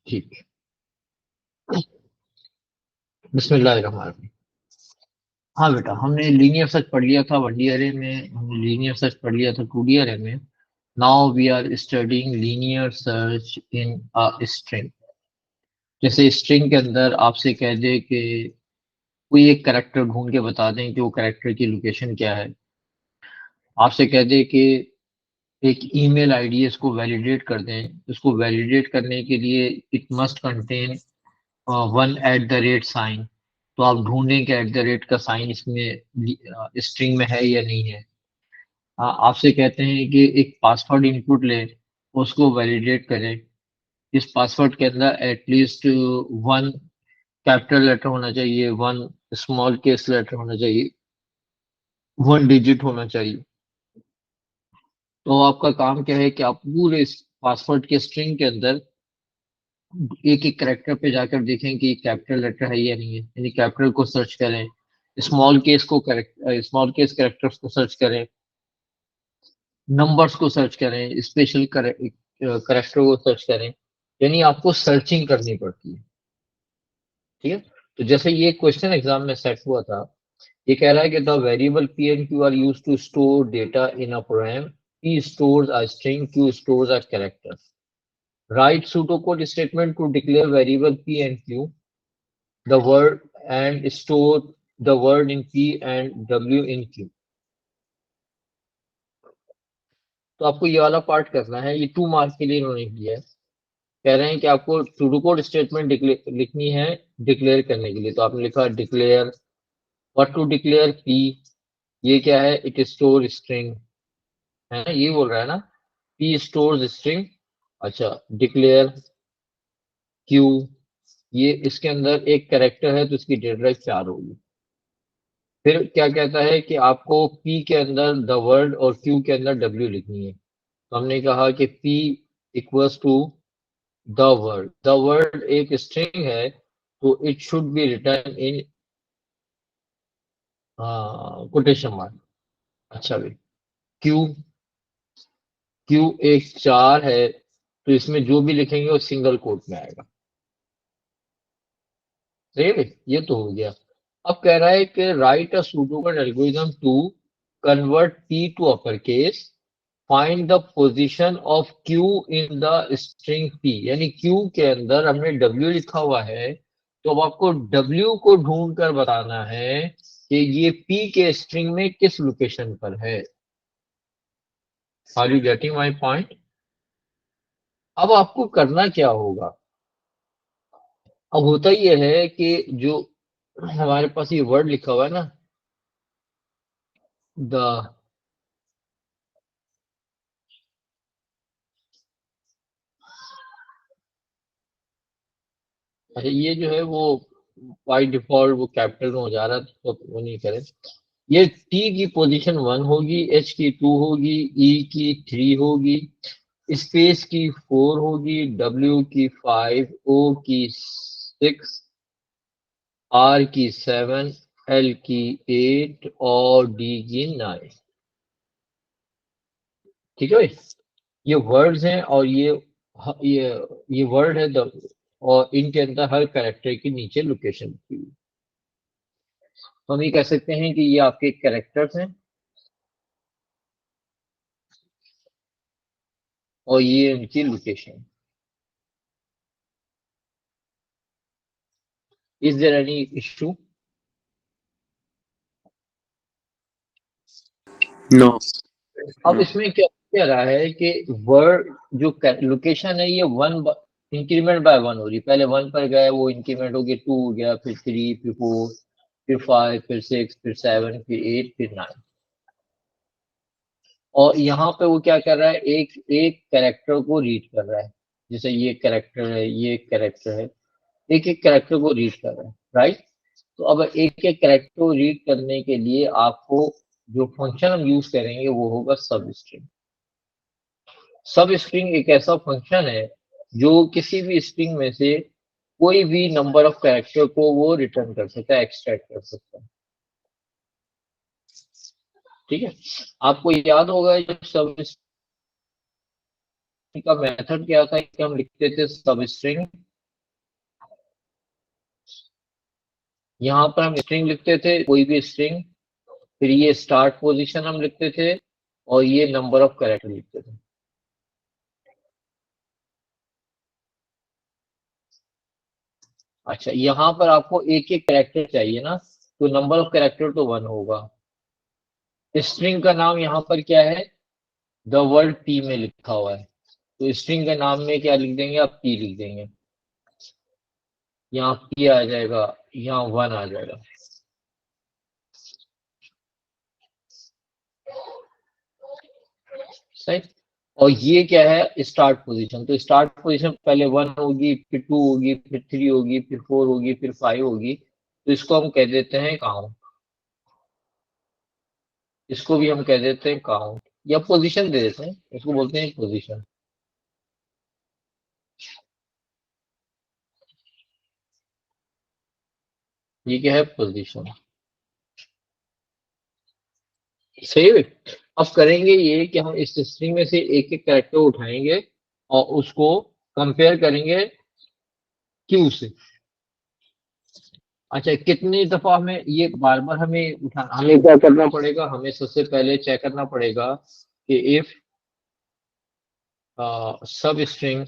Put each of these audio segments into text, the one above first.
ठीक। बिस्मिल्लाहिर्रहमानिर्रहीम। हाँ बेटा, हमने लीनियर सर्च पढ़ लिया था 1D अरे में, हमने लीनियर सर्च पढ़ लिया था 2D अरे में। Now we are studying linear search in a string. जैसे स्ट्रिंग के अंदर आपसे कह दे कि कोई एक कैरेक्टर ढूंढ के बता दें कि वो कैरेक्टर की लोकेशन क्या है। आपसे कह दे कि एक ईमेल आईडी इसको वैलिडेट कर दें। इसको वैलिडेट करने के लिए इट मस्ट कंटेन 1 @ साइन। तो आप ढूंढें कि @ का साइन इसमें स्ट्रिंग में है या नहीं है। आपसे कहते हैं कि एक पासवर्ड इनपुट लें, उसको वैलिडेट करें। इस पासवर्ड के अंदर एटलीस्ट 1 कैपिटल लेटर होना चाहिए, 1 स्मॉल केस लेटर होना चाहिए, 1 डिजिट होना चाहिए। तो आपका काम क्या है कि आप पूरे इस पासवर्ड के स्ट्रिंग के अंदर एक एक करेक्टर पे जाकर देखें कि कैपिटल लेटर है या नहीं है, यानी कैपिटल को सर्च करें, स्मॉल केस कैरेक्टर्स को सर्च करें, नंबर्स को सर्च करें, स्पेशल करेक्टर को सर्च करें। यानी आपको सर्चिंग करनी पड़ती है। ठीक है। तो जैसे ये क्वेश्चन एग्जाम में सेट हुआ था, ये कह रहा है कि the variable p and q are use to store data in a program. P stores a string, q stores a character. Right pseudocode statement to declare variable p and q the word and store the word in p and w in q। तो आपको ये वाला part करना है, ये 2 mark के लिए इन्होंने किया है। कह रहे हैं कि आपको pseudocode स्टेटमेंट लिखनी है डिक्लेयर करने के लिए। तो आपने लिखा declare, what to declare p। ये क्या है, इट स्टोर स्ट्रिंग है ना, ये बोल रहा है ना, p स्टोर्स स्ट्रिंग। अच्छा, डिक्लेयर q, ये इसके अंदर एक कैरेक्टर है तो इसकी डेटा टाइप 4 होगी। फिर क्या कहता है कि आपको p के अंदर द वर्ड और q के अंदर w लिखनी है। तो हमने कहा कि p equals to the word. The word एक स्ट्रिंग है तो it should be written in quotation mark. अच्छा भाई, q, q एक 4 है तो इसमें जो भी लिखेंगे वो सिंगल कोट में आएगा। सही है भाई, ये तो हो गया। अब कह रहा है कि write a pseudocode algorithm to convert p to upper case, find the position of q in the string p। यानी q के अंदर हमने w लिखा हुआ है, तो अब आपको w को ढूंढ कर बताना है कि ये p के स्ट्रिंग में किस लोकेशन पर है। Are you getting my point? अब आपको करना क्या होगा। अब होता यह है कि जो हमारे पास ये वर्ड लिखा हुआ है ना, द, अच्छा ये जो है वो बाई डिफॉल्ट वो कैपिटल में हो जा रहा है, तो वो नहीं करें। ये टी की पोजीशन 1 होगी, एच की 2 होगी, ई की 3 होगी, स्पेस की 4 होगी, डब्ल्यू की 5, ओ की 6, आर की 7, एल की 8 और डी की 9। ठीक है भाई, ये वर्ड्स हैं और ये वर्ड है और इनके अंदर हर कैरेक्टर की नीचे लोकेशन की। तो हम ये कह सकते हैं कि ये आपके कैरेक्टर्स हैं और ये उनकी location. Is there any issue? No. अब इसमें क्या क्या रहा है कि वर्ड जो लोकेशन है ये 1 इंक्रीमेंट बाय 1 हो रही है। पहले 1 पर गए, वो इंक्रीमेंट हो गया 2 हो गया, फिर 3, फिर 4, फिर 5, फिर 6, फिर 7, फिर 8, फिर 9। और यहाँ पे वो क्या कर रहा है, एक एक कैरेक्टर को रीड कर रहा है। जैसे ये कैरेक्टर है, ये कैरेक्टर है, एक एक कैरेक्टर को रीड कर रहा है, राइट। तो अब एक एक कैरेक्टर को रीड करने के लिए आपको जो फंक्शन हम यूज करेंगे वो होगा सब स्ट्रिंग। सब स्ट्रिंग एक ऐसा फंक्शन है जो किसी भी स्ट्रिंग में से कोई भी नंबर ऑफ कैरेक्टर को वो रिटर्न कर सकता है, एक्सट्रैक्ट कर सकता है। ठीक है। आपको याद होगा जब सब स्ट्रिंग का मेथड क्या था कि हम लिखते थे सब स्ट्रिंग यहाँ पर हम स्ट्रिंग लिखते थे, कोई भी स्ट्रिंग, फिर ये स्टार्ट पोजीशन हम लिखते थे और ये नंबर ऑफ कैरेक्टर लिखते थे। अच्छा, यहाँ पर आपको एक एक कैरेक्टर चाहिए ना, तो नंबर ऑफ कैरेक्टर तो 1 होगा। स्ट्रिंग का नाम यहाँ पर क्या है, द वर्ड पी में लिखा हुआ है, तो स्ट्रिंग के नाम में क्या लिख देंगे, आप पी लिख देंगे। यहाँ पी आ जाएगा, यहाँ 1 आ जाएगा। सही। और ये क्या है, स्टार्ट पोजीशन, तो स्टार्ट पोजीशन पहले 1 होगी, फिर 2 होगी, फिर 3 होगी, फिर 4 होगी, फिर 5 होगी, तो इसको हम कह देते हैं काउंट। इसको भी हम कह देते हैं काउंट, या पोजीशन दे देते हैं, इसको बोलते हैं पोजीशन। ये क्या है, पोजीशन। सही है। अब करेंगे ये कि हम इस स्ट्रिंग में से एक एक कैरेक्टर उठाएंगे और उसको कंपेयर करेंगे क्यू से। अच्छा, कितनी दफा हमें ये बार बार हमें उठाना, हमें क्या करना पड़ेगा, हमें सबसे पहले चेक करना पड़ेगा कि इफ सब स्ट्रिंग,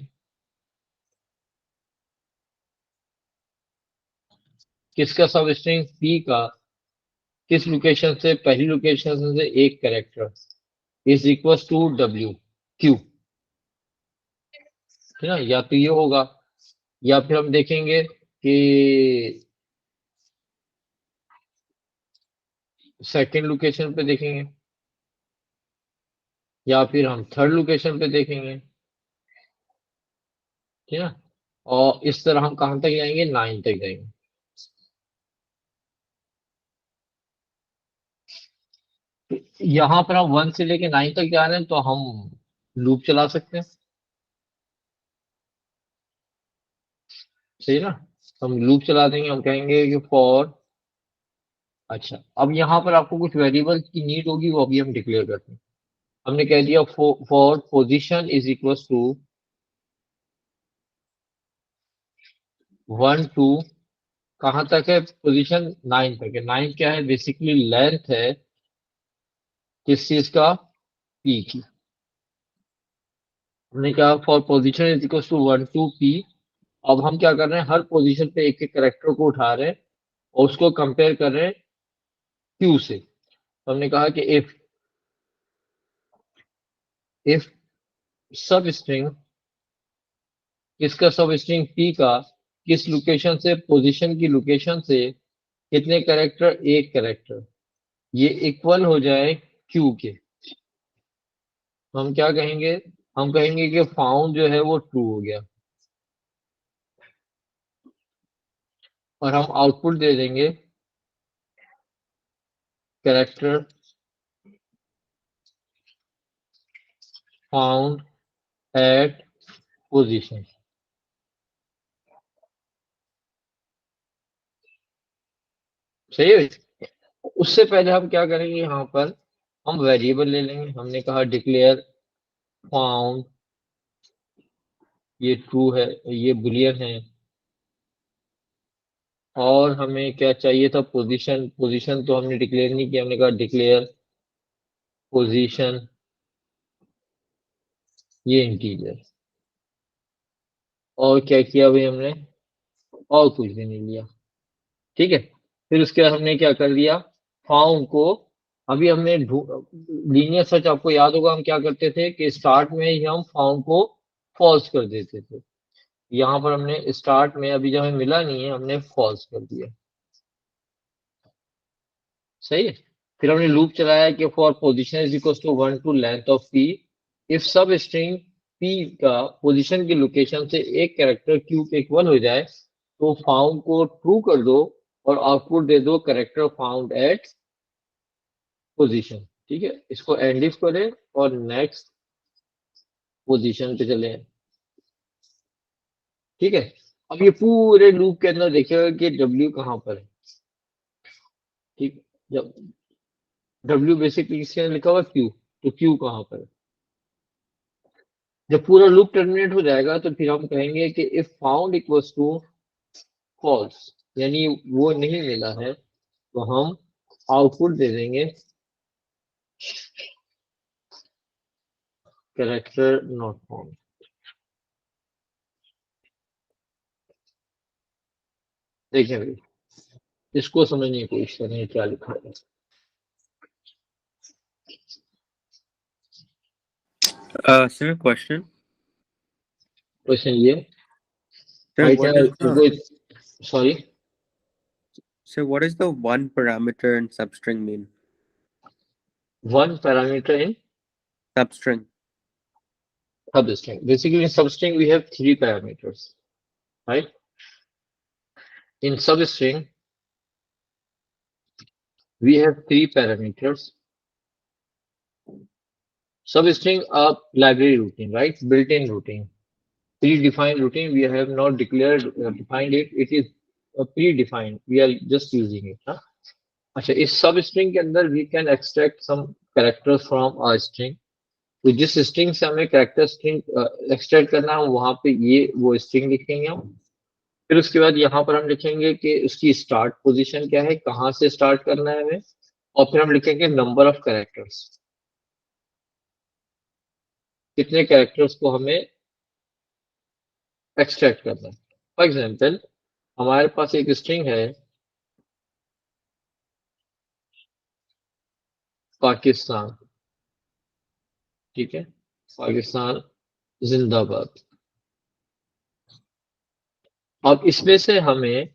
किसका सब स्ट्रिंग, पी का, किस लोकेशन से, पहली लोकेशन से एक character is equal to W, Q, है ना, या तो ये होगा, या फिर हम देखेंगे कि सेकंड लोकेशन पे देखेंगे, या फिर हम थर्ड लोकेशन पे देखेंगे, ठीक है ना। और इस तरह हम कहां तक जाएंगे, 9 तक जाएंगे। यहाँ पर हम 1 से लेके 9 तक जा रहे हैं, तो हम लूप चला सकते हैं। सही है ना, हम लूप चला देंगे, हम कहेंगे कि फॉर, अच्छा अब यहाँ पर आपको कुछ वेरिएबल की नीड होगी, वो अभी हम डिक्लेयर करते हैं। हमने कह दिया for position is equal to 1 to, कहाँ तक है पोजीशन, 9 तक है। 9 क्या है, बेसिकली लेंथ है किस चीज का, पी की। हमने कहा for position is equal to 1 to P. अब हम क्या कर रहे हैं, हर पोजीशन पे एक एक करेक्टर को उठा रहे हैं और उसको कंपेयर कर रहे हैं क्यू से। तो हमने कहा कि इफ सब स्ट्रिंग, किसका सब स्ट्रिंग, पी का, किस लोकेशन से, पोजीशन की लोकेशन से कितने कैरेक्टर, एक कैरेक्टर, ये इक्वल हो जाए क्यू के, तो हम क्या कहेंगे, हम कहेंगे कि फाउंड जो है वो ट्रू हो गया, और हम आउटपुट दे देंगे कैरेक्टर फाउंड एट पोजीशन। सही है। उससे पहले हम क्या करेंगे, यहाँ पर हम वेरिएबल ले लेंगे। हमने कहा डिक्लेयर फाउंड, ये ट्रू है, ये बुलियन है। और हमें क्या चाहिए था, पोजीशन, पोजीशन तो हमने डिक्लेयर नहीं किया, हमने कहा डिक्लेयर पोजीशन, ये इंटीजर। और क्या किया भाई हमने, और कुछ भी नहीं लिया। ठीक है। फिर उसके बाद हमने क्या कर दिया, फाउंड को, अभी हमने लीनियर सर्च, आपको याद होगा हम क्या करते थे कि स्टार्ट में ही हम फाउंड को फॉल्स कर देते थे। यहाँ पर हमने स्टार्ट में, अभी जब हमें मिला नहीं है, हमने फॉल्स कर दिया। सही है। फिर हमने लूप चलाया कि for position is equal to 1 to length of P, if substring P का पोजीशन की लोकेशन से एक कैरेक्टर क्यू के इक्वल हो जाए, तो फाउंड को ट्रू कर दो और आउटपुट दे दो कैरेक्टर फाउंड एट पोजीशन। ठीक है, इसको एंड इफ करें और नेक्स्ट पोजीशन पे चले। ठीक है। अब ये पूरे लूप के अंदर देखिएगा कि डब्ल्यू कहाँ पर है। ठीक, जब डब्ल्यू बेसिकली इसके लिखा हुआ क्यू, तो क्यू कहाँ पर है। जब पूरा लूप टर्मिनेट हो जाएगा, तो फिर हम कहेंगे कि if found equals to false, यानी वो नहीं मिला है, तो हम आउटपुट दे देंगे कैरेक्टर नॉट फाउंड। देखिए भाई, इसको समझने की कोशिश करें क्या लिखा है। Sir, question. क्वेश्चन ये, Sir, what is the sorry, sir? What is the one parameter in substring mean? one parameter in Substring. substring. Basically, in substring we have three parameters, right? In substring we have three parameters. Substring a library routine, right? Built-in routine. Predefined routine, we have not declared, defined it. It is predefined. We are just using it. हाँ? अच्छा, इस सब string के अंदर we can extract some characters from a string. तो जिस string से हमें कैरेक्टर स्ट्रिंग एक्सट्रैक्ट करना है वहां पे ये वो स्ट्रिंग लिखेंगे हम। फिर उसके बाद यहाँ पर हम लिखेंगे कि उसकी स्टार्ट पोजीशन क्या है, कहाँ से स्टार्ट करना है हमें, और फिर हम लिखेंगे नंबर ऑफ कैरेक्टर्स, कितने कैरेक्टर्स को हमें एक्सट्रैक्ट करना है। फॉर एग्जाम्पल, हमारे पास एक स्ट्रिंग है पाकिस्तान, ठीक है, पाकिस्तान जिंदाबाद। अब इसमें से हमें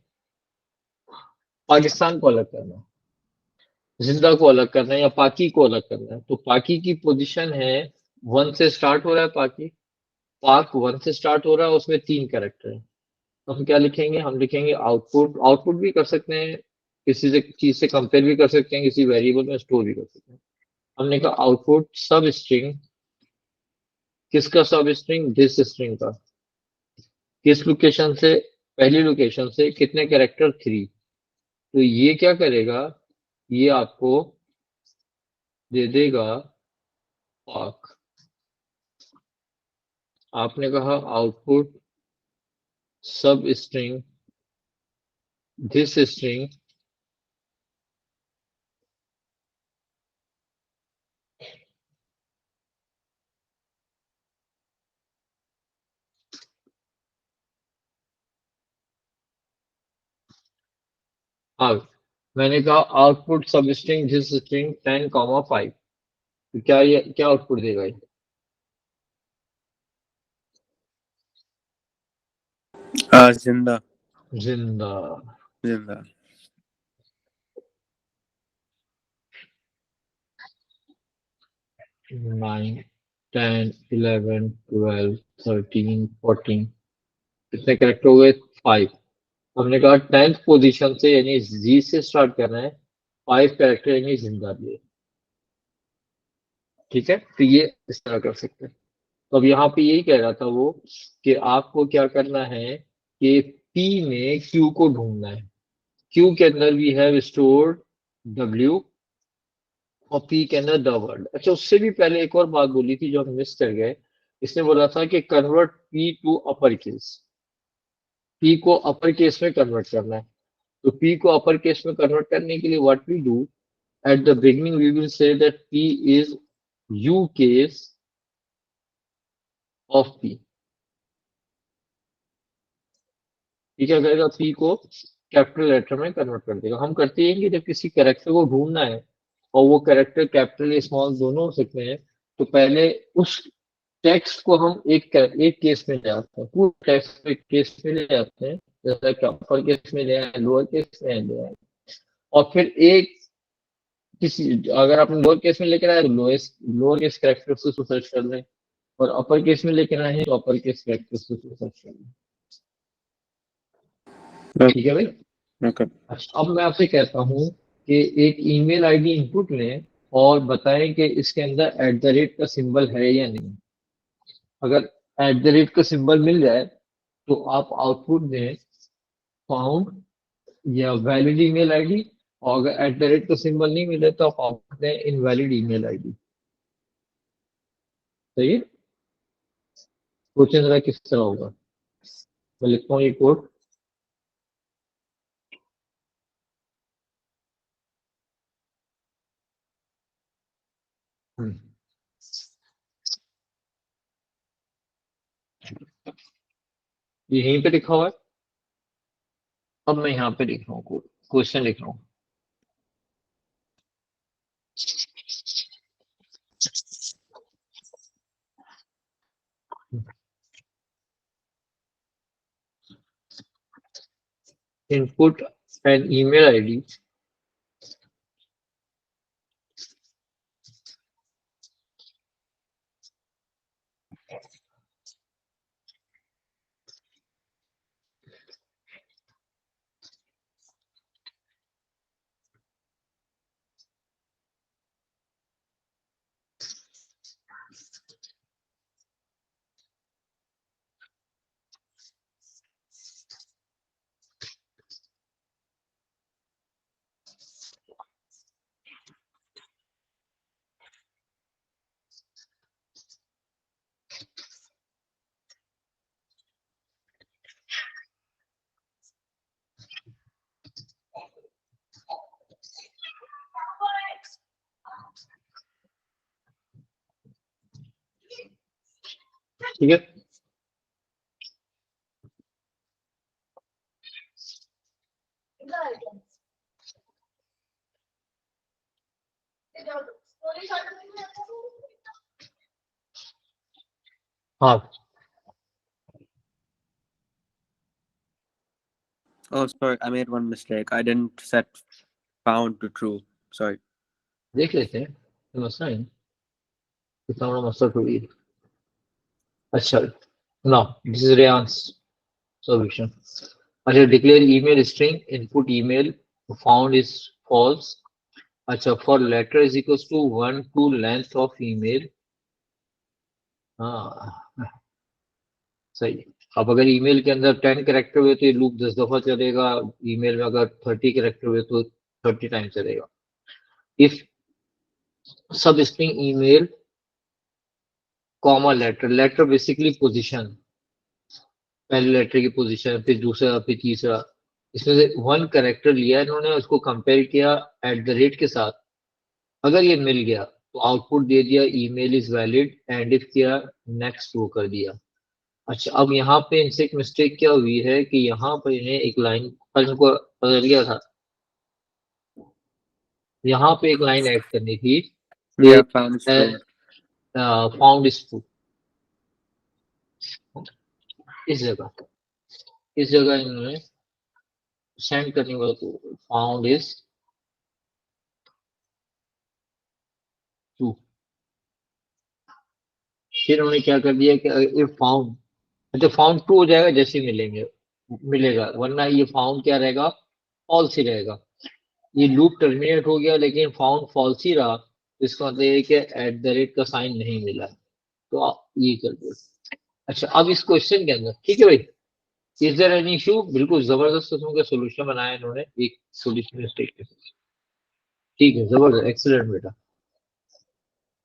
पाकिस्तान को अलग करना है, जिंदा को अलग करना है, या पाकी को अलग करना है। तो पाकी की पोजीशन है 1 से स्टार्ट हो रहा है, पाकी पाक 1 से स्टार्ट हो रहा है, उसमें 3 कैरेक्टर है। तो हम क्या लिखेंगे, हम लिखेंगे आउटपुट। आउटपुट भी कर सकते हैं, किसी से चीज से कंपेयर भी कर सकते हैं, किसी वेरिएबल में स्टोर भी कर सकते हैं। हमने कहा आउटपुट सब स्ट्रिंग, किसका सब स्ट्रिंग, दिस स्ट्रिंग का, किस लोकेशन से, पहली लोकेशन से, कितने कैरेक्टर 3। तो ये क्या करेगा, ये आपको दे देगा पाक। आपने कहा आउटपुट सब स्ट्रिंग दिस स्ट्रिंग, हाँ, मैंने कहा आउटपुट सब स्ट्रिंग दिस स्ट्रिंग 10,5। तो क्या ये क्या आउटपुट देगा ये, Zinda. जिंदा। Zinda. 9, 10, 11, 12, 13, 14, कितने कैरेक्टर हो गए, 5। हमने कहा 10th पोजीशन से यानी जी से स्टार्ट करना है, 5 कैरेक्टर यानी जिंदा दिए, ठीक है। तो ये इस तरह कर सकते हैं। तो अब यहाँ पे यही कह रहा था वो, कि आपको क्या करना है कि पी में क्यू को ढूंढना है। क्यू के अंदर वी हैव स्टोर्ड डब्ल्यू, और पी के अंदर द वर्ड। अच्छा, उससे भी पहले एक और बात बोली थी जो हम मिस कर गए। इसने बोला था कि convert P to upper case, P को अपर केस में कन्वर्ट करना है। तो पी को अपर केस में कन्वर्ट करने के लिए what we do, at the beginning we will say that P is U case of P. ठीक है, करेगा पी को कैपिटल लेटर में कन्वर्ट कर देगा। हम करते हैं कि जब किसी कैरेक्टर को ढूंढना है, और वो कैरेक्टर कैपिटल या स्मॉल दोनों हो सकते हैं, तो पहले उस टेक्स्ट को हम एक केस में ले आते हैं, पूरे टेक्स्ट को एक केस में ले आते हैं, जैसा कि अपर केस में ले आए, लोअर केस में ले आए। और फिर एक किसी, अगर आपने लोअर केस में लेकर आए तो लोअर केस कैरेक्टर से सर्च कर लें, और अपर केस में लेकर आए हैं तो अपर केस कैरेक्टर से सर्च कर लें। ठीक है भाई। Okay. अच्छा, अब मैं आपसे कहता हूँ कि एक ईमेल आईडी इनपुट लें और बताएं कि इसके अंदर एट द रेट का सिंबल है या नहीं। अगर एट द रेट का सिंबल मिल जाए तो आप आउटपुट दें फाउंड या वैलिड ईमेल आईडी, और अगर एट द रेट का सिंबल नहीं मिले तो आप आउटपुट दें इनवैलिड ईमेल आईडी। सही है। सोचें जरा किस तरह होगा। मैं लिखता हूँ ये कोड, ये यहीं पे लिखा हुआ है। अब मैं यहाँ पे लिख रहा हूँ, क्वेश्चन लिख रहा हूँ। Input an email ID ठीक है। हाँ Oh, sorry, I made one mistake. I didn't set found to true. Sorry. देख लेते हैं, कोई मसला नहीं, इतना बड़ा मसला थोड़ी है। अच्छा, now this is Reyansh's solution. अच्छा, declare email string input email found is false. अच्छा, for letter is equals to 1 to length of email. हाँ सही है। अब अगर ईमेल के अंदर 10 कैरेक्टर हुए तो ये लूप 10 दफा चलेगा, ईमेल में अगर 30 कैरेक्टर हुए तो 30 टाइम चलेगा। If substring email comma letter, letter basically position, पहले लेटर की पोजीशन, फिर दूसरा, फिर तीसरा, इसमें से 1 कैरेक्टर लिया इन्होंने, उसको कंपेयर किया एट द रेट के साथ। अगर ये मिल गया तो आउटपुट दे दिया email is valid, and if किया नेक्स्ट वो कर दिया। अच्छा, अब यहाँ पे इनसे एक मिस्टेक क्या हुई है कि यहाँ पर इन्हें एक लाइन, इनको बदल गया था, यहाँ पे एक लाइन ऐड करनी थी Yeah, found is true. Found is true. इस जगह इन्होंने सेंड करने वाला तो फाउंड इज ट्रू। फिर उन्होंने क्या कर दिया कि ये फाउंड, अच्छा फाउंड ट्रू हो जाएगा जैसे ही मिलेगा, वरना ये फाउंड क्या रहेगा, फॉल्स ही रहेगा। ये लूप टर्मिनेट हो गया लेकिन फाउंड फॉल्स ही रहा, तो इसका मतलब ये कि एट द रेट का साइन नहीं मिला, तो आप ये कर दो। अच्छा, अब इस क्वेश्चन के अंदर, ठीक है भाई, इज देयर एनी इशू? बिल्कुल जबरदस्त किस्म का सोल्यूशन बनाया इन्होंने एक सोल्यूशन मिस्टेक के साथ। ठीक है, जबरदस्त, एक्सीलेंट बेटा।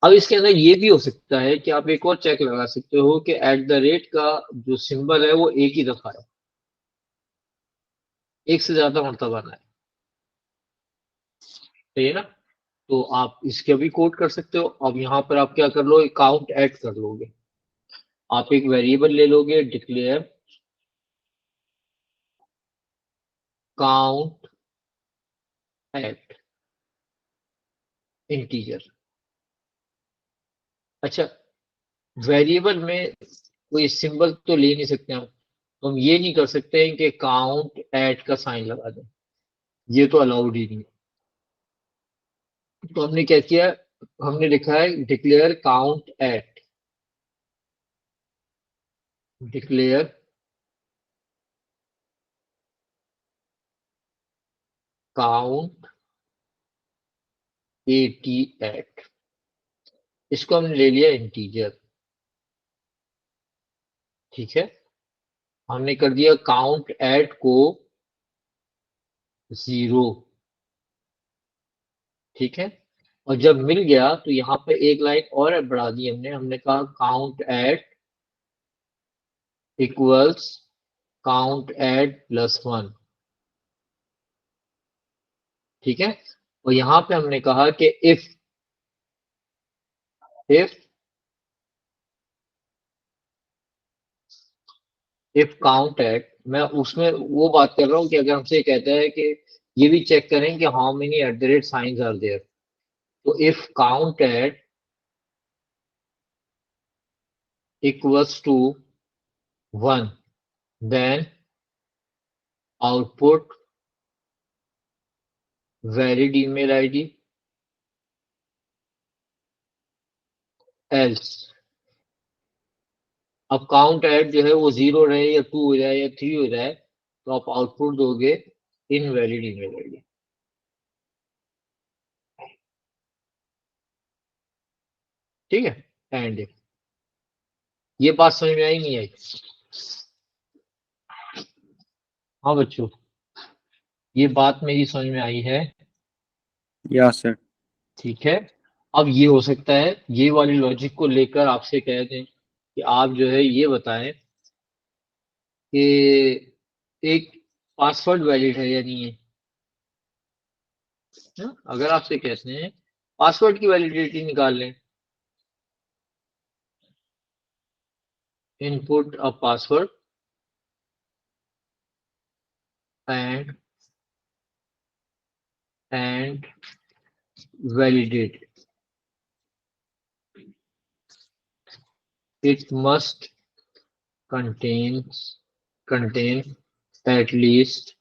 अब इसके अंदर ये भी हो सकता है कि आप एक और चेक लगा सकते हो कि एट द रेट का जो सिंबल है वो एक ही दफा है, एक से ज्यादा मरतबा ना है, सही है ना? तो आप इसके भी कोड कर सकते हो। अब यहाँ पर आप क्या कर लो, काउंट ऐड कर लोगे। आप एक वेरिएबल ले लोगे, डिक्लेयर काउंट ऐड इंटीजर। अच्छा, वेरिएबल में कोई सिंबल तो ले नहीं सकते हम ये नहीं कर सकते हैं कि काउंट ऐड का साइन लगा दें, ये तो अलाउड ही नहीं है। तो हमने क्या किया, हमने लिखा है declare count add, declare count eighty add, इसको हमने ले लिया इंटीजर। ठीक है, हमने कर दिया काउंट ऐड को 0। ठीक है, और जब मिल गया तो यहाँ पे एक लाइन और बढ़ा दी हमने, हमने कहा count add equals count add +1। ठीक है, और यहाँ पे हमने कहा कि इफ इफ काउंट एट, मैं उसमें वो बात कर रहा हूँ कि अगर हमसे कहता है कि ये भी चेक करें कि how many at the rate signs are there, तो if count at equals to 1, then output valid email ID, else. अब काउंट एट जो है वो 0 रहे या 2 हो जाए या 3 हो जाए, तो आप आउटपुट दोगे इनवैलिड ईमेल आईडी। ठीक है, एंड ये बात समझ में आई नहीं आई? हाँ बच्चों, ये बात मेरी समझ में आई है? Yeah, sir. ठीक है। अब ये हो सकता है ये वाली लॉजिक को लेकर आपसे कह दें कि आप जो है ये बताएं कि एक पासवर्ड वैलिड है या नहीं है। अगर आपसे कहते हैं पासवर्ड की वैलिडिटी निकाल लें, input a password and validate it must contain at least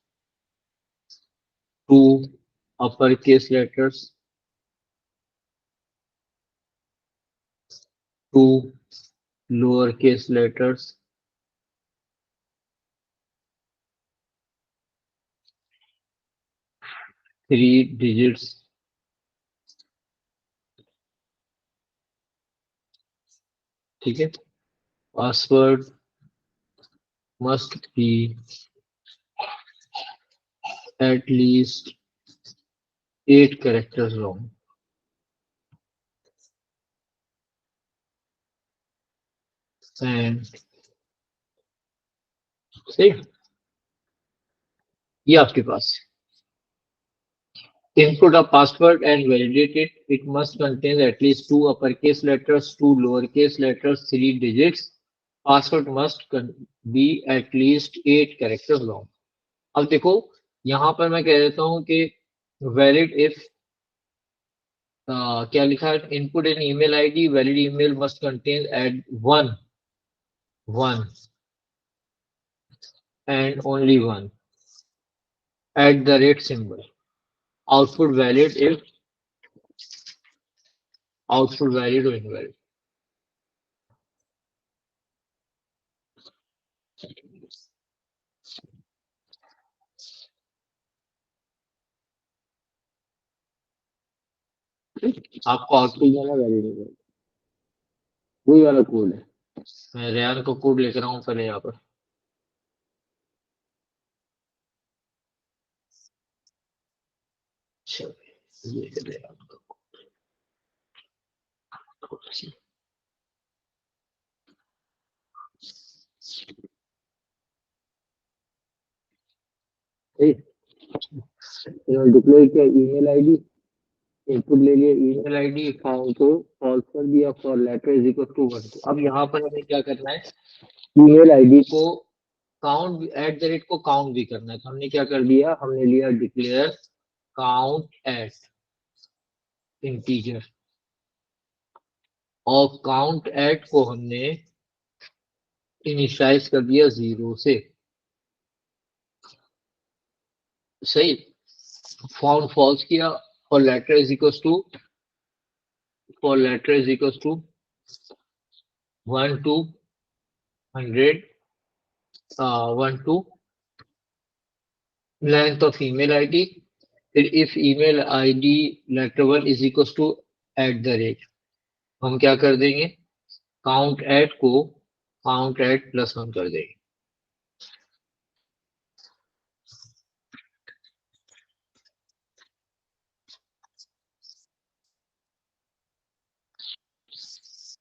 2 uppercase letters, 2 lowercase letters, 3 digits, ठीक है। Password must be at least 8 characters long and सही, ये आपके पास input a password and validate it. It must contain at least 2 uppercase letters, 2 lowercase letters, 3 digits. Password must be at least 8 characters long. अब देखो यहां पर मैं कह देता हूं कि वैलिड इफ क्या लिखा है, input an email ID, valid email must contain at one and only one at the rate symbol, output valid if output valid और इनवैलिड। आपको आउटपुट वाला वैलिड है, वही वाला कोड है। मैं रेयान का कोड लेकर आऊं पहले यहाँ पर। चलो, ये है रेयान का कोड। डिक्लेयर किया ईमेल आईडी, इनपुट ले लिया ईमेल आईडी, फाउंड को फॉल्स कर दिया, for letter is equal to 1। अब यहाँ पर हमें क्या करना है, ईमेल आईडी को काउंट एट द रेट को काउंट भी करना है। तो हमने क्या कर दिया, हमने लिया डिक्लेयर काउंट एट इंटीजर, और काउंट एट को हमने इनिशियलाइज कर दिया 0 से। सही, फाउंड फॉल्स किया, for letter is equal to 1 to 100, 1 to length of email ID, फिर if email ID letter 1 is equals to at the rate, हम क्या कर देंगे, काउंट एट को काउंट एट प्लस 1 कर देंगे।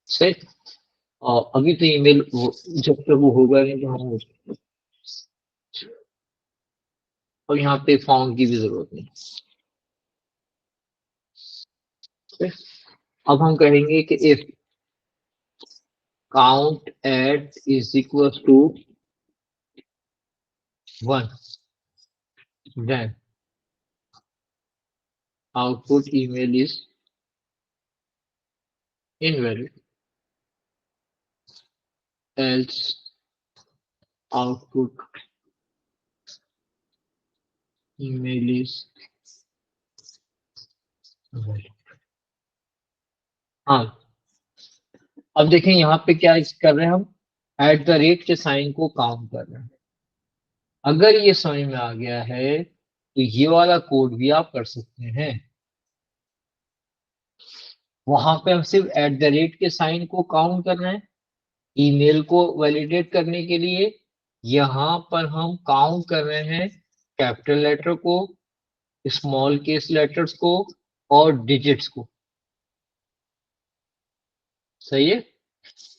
सही, और अभी तो ईमेल जब तक वो होगा नहीं तो हम और यहाँ पे फाउंड की भी जरूरत नहीं। अब हम कहेंगे कि if count at is equals to 1, then output email is invalid, else output email is valid. हाँ, अब देखें यहाँ पे क्या कर रहे हैं हम, एट द रेट के साइन को काउंट कर रहे हैं। अगर ये समझ में आ गया है तो ये वाला कोड भी आप कर सकते हैं। वहां पे हम सिर्फ एट द रेट के साइन को काउंट कर रहे हैं ईमेल को वैलिडेट करने के लिए। यहां पर हम काउंट कर रहे हैं कैपिटल लेटर को, स्मॉल केस लेटर्स को और डिजिट्स को। सही है।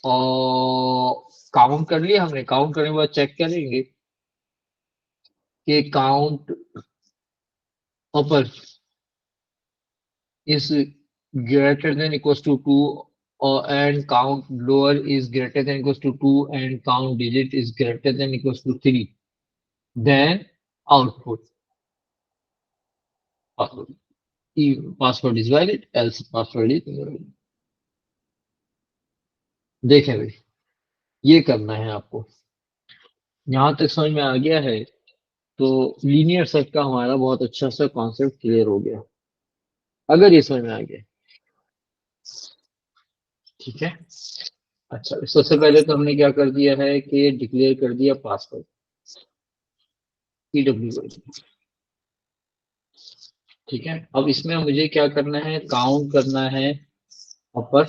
और काउंट कर लिया हमने, काउंट करने के बाद चेक करेंगे कि count upper is greater than equals to 2 or and count lower is greater than equals to 2 and count digit is greater than equals to 3, then output password, password is valid, else password is invalid। देखें भाई, ये करना है आपको। यहां तक समझ में आ गया है तो लीनियर सर्च का हमारा बहुत अच्छा सा कॉन्सेप्ट क्लियर हो गया, अगर ये समझ में आ गया। ठीक है। अच्छा, सबसे पहले तो हमने क्या कर दिया है कि डिक्लेयर कर दिया पासवर्ड PWA। ठीक है। अब इसमें मुझे क्या करना है, काउंट करना है अपर,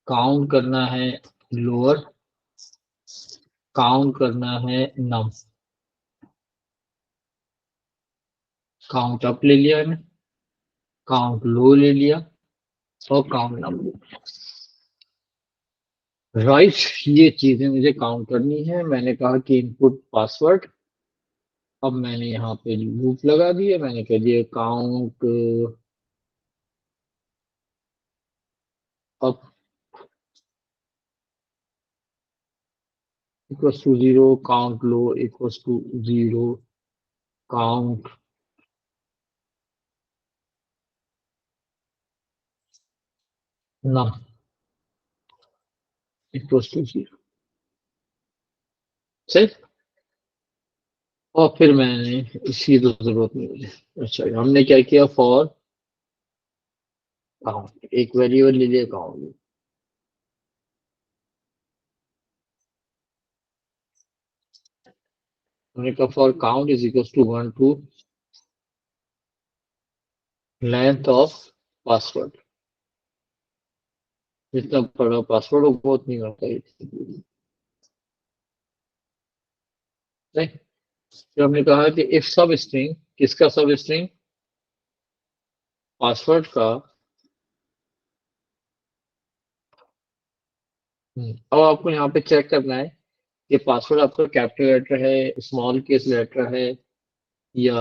काउंट करना है लोअर, काउंट करना है नम। काउंट अप ले लिया मैंने, काउंट लो ले लिया और काउंट नम ले लिया। राइट, ये चीजें मुझे काउंट करनी है। मैंने कहा कि इनपुट पासवर्ड, अब मैंने यहाँ पे लूप लगा दिया, मैंने कह दिया count up equals to 0, count low equals to 0, count num equals to 0। सही। और फिर मैंने, इसकी तो जरूरत नहीं मुझे। अच्छा, हमने क्या किया, फॉर काउंट, एक वेरिएबल ले लिया काउंट। हमने कहा for count is equal to 1 to length of password, जितना बड़ा पासवर्ड हो बहुत नहीं होता है। नहीं? फिर हमने कहा कि इफ सब स्ट्रिंग, किसका सब स्ट्रिंग, पासवर्ड का। अब आपको यहाँ पे चेक करना है कि पासवर्ड आपका कैपिटल लेटर है, स्मॉल केस लेटर है, या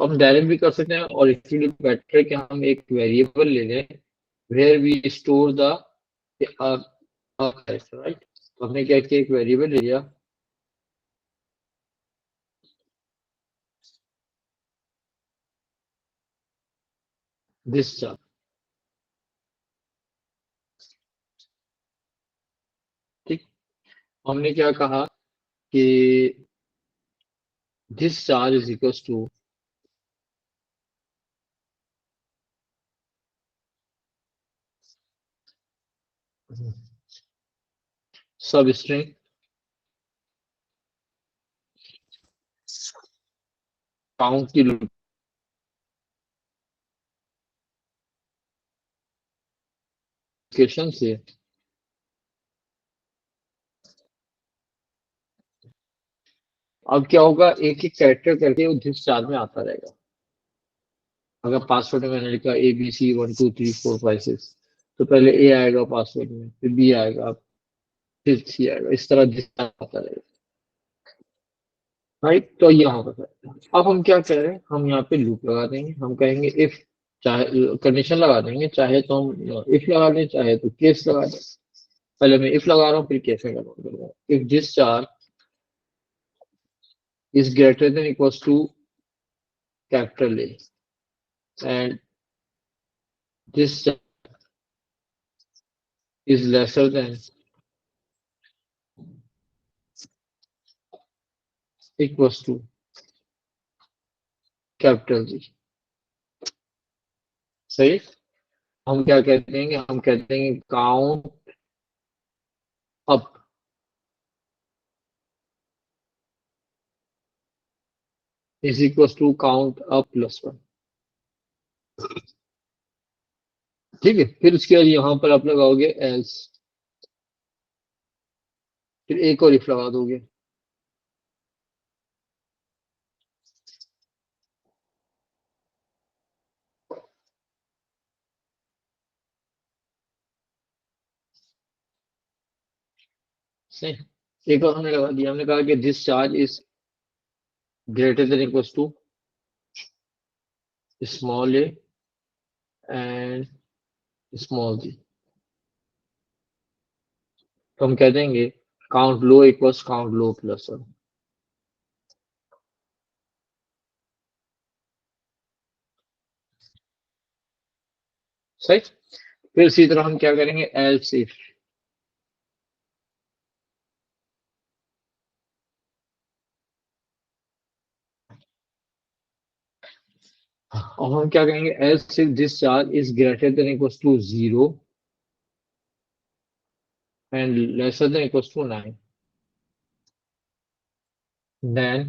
हम डायरेक्ट भी कर सकते हैं, और इसके लिए बेटर है कि हम एक वेरिएबल ले लें where we store the right. तो हमने क्या किया, एक वेरिएबल ले लिया दिस चार्ज। ठीक। हमने क्या कहा कि this charge is equals to substring count की लोकेशन से अब क्या होगा, एक एक कैरेक्टर करके वो दिस चार्ज में आता रहेगा। अगर पासवर्ड में मैंने लिखा ABC 1 2 3 4 5 6, तो पहले ए आएगा पासवर्ड में, फिर बी आएगा, फिर सी आएगा, इस तरह दिस चार्ज आता रहेगा। राइट, तो ये होगा। अब हम क्या करें, हम यहाँ पे लूप लगा देंगे। हम कहेंगे इफ चाहे कंडीशन लगा देंगे, चाहे तो हम इफ लगा दें, चाहे तो केस लगा दें। पहले मैं इफ लगा रहा हूँ, फिर केस में कन्वर्ट करूंगा। If this charge is greater than equals to capital A and this is lesser than equals to capital G. सही। हम क्या कहते हैं, हम कहते हैं count up is equals to count up plus one. ठीक है, फिर उसके बाद यहां पर आप लगाओगे एल्स, फिर एक और इफ लगा दोगे। सही। एक और हमने लगा दिया, हमने कहा कि this charge is greater than equals to small A and small G. तो हम कह देंगे count low equals count low plus one. सही। फिर इसी तरह हम क्या करेंगे, एल्स इफ। और हम क्या कहेंगे, else if this charge is greater than equals to zero and lesser than equals to 9, then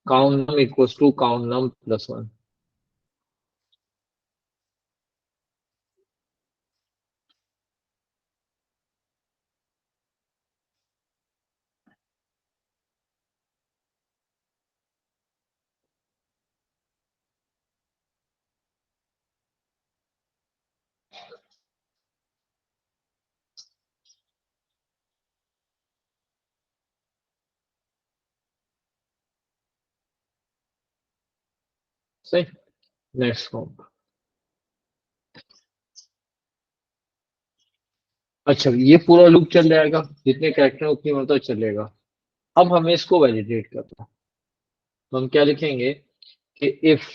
count num equals to count num plus 1। सही। Next count. अच्छा, ये पूरा लूप चल जाएगा, जितने कैरेक्टर उतनी मतलब चलेगा। अब हमें इसको वैलिडेट करना है, तो हम क्या लिखेंगे कि if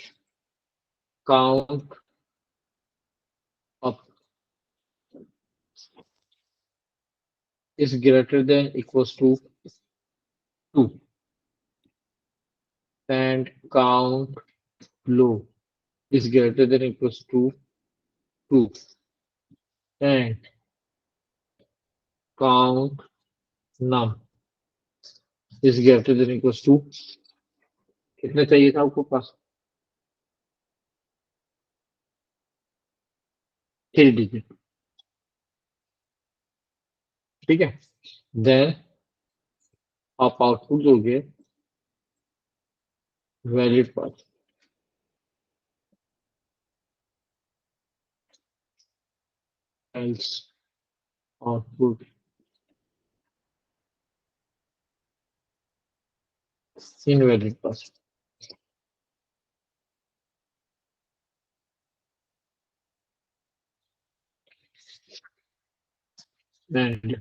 count up is greater than equals to 2 and count low is greater than equals to 2 and count num is greater than equals to, कितना चाहिए था आपको पास, 3 डिजिट। ठीक है, देन आप आउटपुट दोगे valid path. Else output invalid path. And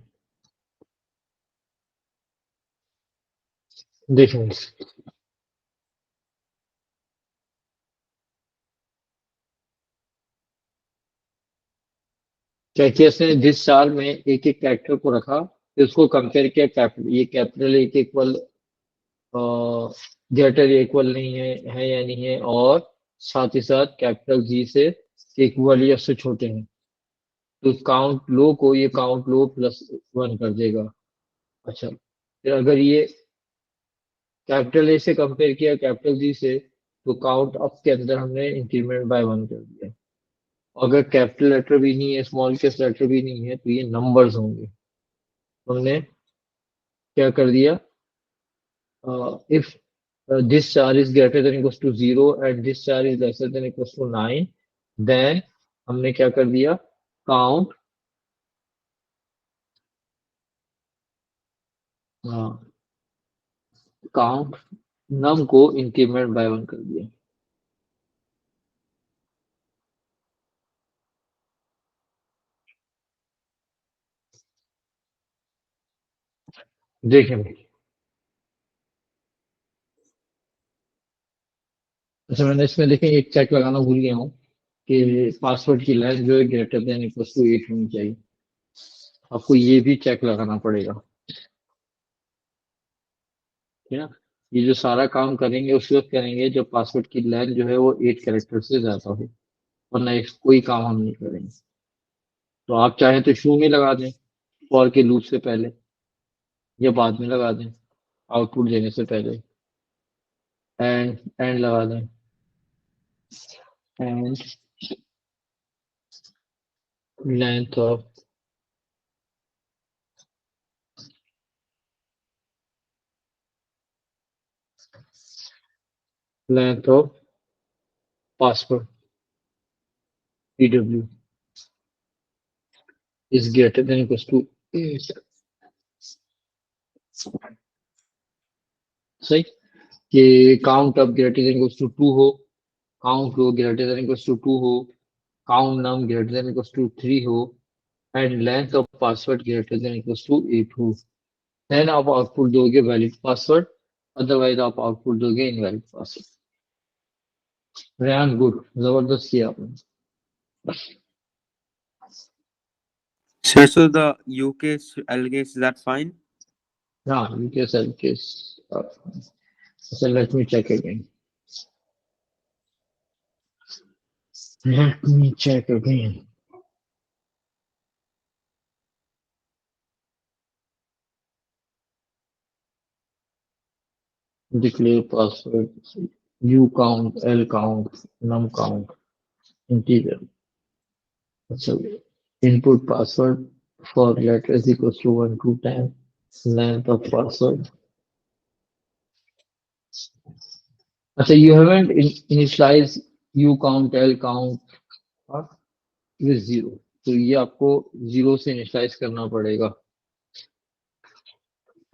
difference. क्या किया इसने, जिस साल में एक एक कैरेक्टर को रखा, फिर उसको कंपेयर किया, कैपिटल ये कैपिटल एक इक्वल ग्रेटर इक्वल नहीं है या नहीं है, और साथ ही साथ कैपिटल जी से इक्वल या उससे छोटे हैं, तो काउंट लो को ये काउंट लो प्लस वन कर देगा। अच्छा, फिर अगर ये कैपिटल ए से कंपेयर किया कैपिटल जी से, तो काउंट अप के अंदर हमने इंक्रीमेंट बाय वन कर दिया। अगर कैपिटल लेटर भी नहीं है, स्मॉल केस लेटर भी नहीं है, तो ये नंबर्स होंगे। तो हमने क्या कर दिया, if this char is greater than equals to 0 and this char is lesser than equals to 9, then हमने क्या कर दिया, काउंट काउंट नम को इंक्रीमेंट बाय वन कर दिया। देखें भाई, अच्छा मैंने इसमें देखें एक चेक लगाना भूल गया हूँ कि पासवर्ड की लेंथ जो है ग्रेटर देन इक्वल टू 8 होनी चाहिए। आपको ये भी चेक लगाना पड़ेगा, ठीक है ना। ये जो सारा काम करेंगे उस वक्त करेंगे जब पासवर्ड की लेंथ जो है वो 8 कैरेक्टर से ज्यादा हो, वरना कोई काम हम नहीं करेंगे। तो आप चाहें तो शू में लगा दें फॉर के लूप से पहले, या बाद में लगा दें आउटपुट देने से पहले, एंड लगा दें, and length of password pw is greater than equals to 8। सही कि count up greater than equals to 2 हो, count row greater than equals to 2 हो, count num greater than equals to 3 हो, and length of password greater than equals to 8 हो। Then आप output दोगे valid password, otherwise आप output दोगे invalid password. Rehan good, जबरदस्त किया आपने। Sir, so the U case, L case, is that fine? हाँ, in case so let me check again. Let me check again. Declare password, U count, L count, num count, integer. So input password for letters equals to 1 to 10. Length of password. अच्छा, you haven't initialize U count, L count with 0, तो ये आपको 0 से initialise करना पड़ेगा।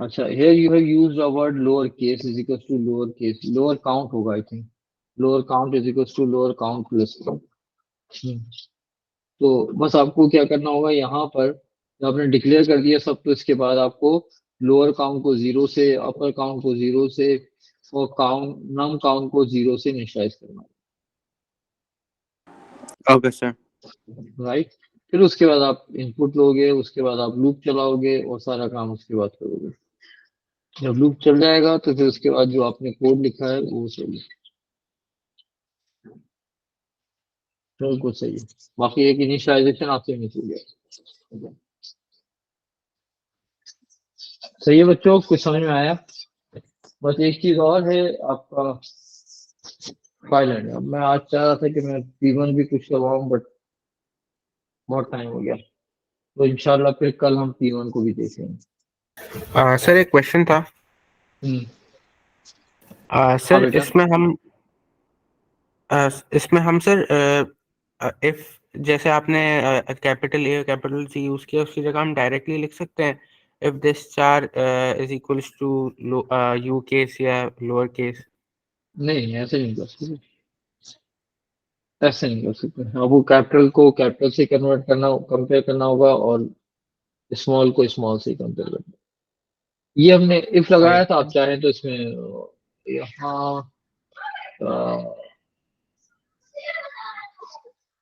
अच्छा, here you have used a word lower case is equals to lower case, lower count होगा I think, lower count is equals to lower count plus 1। तो बस आपको क्या करना होगा यहाँ पर, जब आपने डिक्लेयर कर दिया सब, तो इसके बाद आपको लोअर काउंट को 0 से, अपर काउंट को 0 से, और काउंट नम काउंट को 0 से इनिशियलाइज करना Okay, sir. है, राइट। फिर उसके बाद आप इनपुट लोगे, उसके बाद आप लूप चलाओगे और सारा काम उसके बाद करोगे। जब लूप चल जाएगा तो फिर उसके बाद जो आपने कोड लिखा है वो सही, बिल्कुल सही है। बाकी एक इनिशियलाइजेशन आपसे मिस हो गया। सही है बच्चों, कुछ समझ में आया? बस एक चीज और है, आपका फाइल है। अब मैं आज चाह रहा था कि मैं P1 भी कुछ करवाऊं, बट बहुत टाइम हो गया, तो इंशाल्लाह फिर कल हम P1 को भी देखेंगे। सर एक क्वेश्चन था। हम्म। हाँ सर बेटा। इसमें हम सर इफ जैसे आपने capital A capital C use किया, उसकी जगह हम डायरेक्टली लिख सकते हैं if this char is equals to U case या लोअर केस। नहीं, ऐसे नहीं कर सकते, ऐसे नहीं कर सकते। आपको कैपिटल को कैपिटल से कन्वर्ट करना, कंपेयर करना होगा, और स्मॉल को स्मॉल से कंपेयर करना। ये हमने इफ लगाया था, आप चाहें तो इसमें यहाँ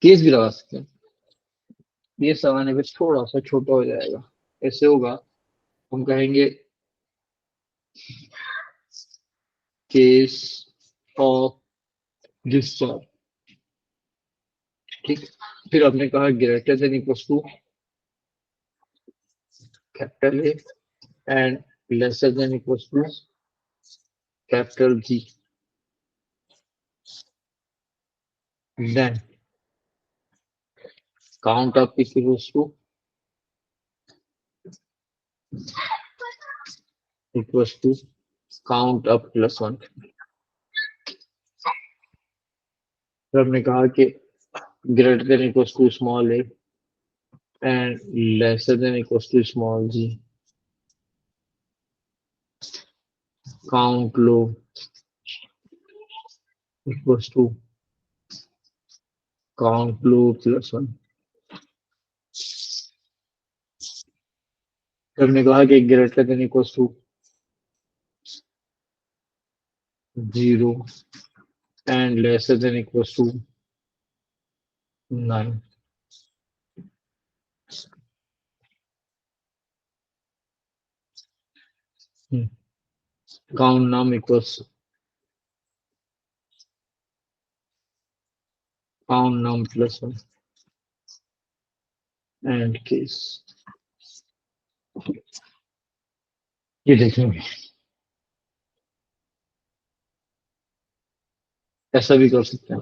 केस भी लगा सकते हैं। ये लगाने पे थोड़ा सा छोटा हो जाएगा, ऐसे होगा, हम कहेंगे केस ऑफ डिस्चार्ज, ठीक। फिर आपने कहा greater than equal to capital A and lesser than equal to capital G, then count up equals to count up plus 1। फिर हमने कहा कि greater than equals to small A and lesser than equals to small G, count low equals to count low plus 1। तो हमने कहा कि greater than equals to 0 and lesser than equals to 9. Count num equals count num plus 1 and case. ये देखेंगे, ऐसा भी कर सकते हैं,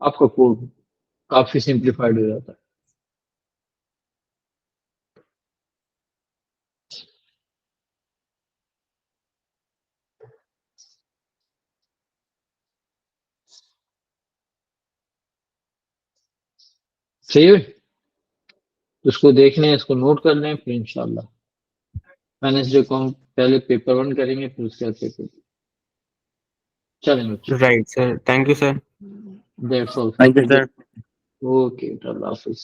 आपका कोड काफी सिंप्लीफाइड हो जाता है. सही है, इसको देख लें, इसको नोट कर लें, फिर इंशाल्लाह वेडनेसडे को हम पहले पेपर 1 करेंगे, फिर उसके बाद पेपर 2. चलें बच्चों, right sir, thank you sir. That's all. Thank you, sir. Okay, Allah Hafiz.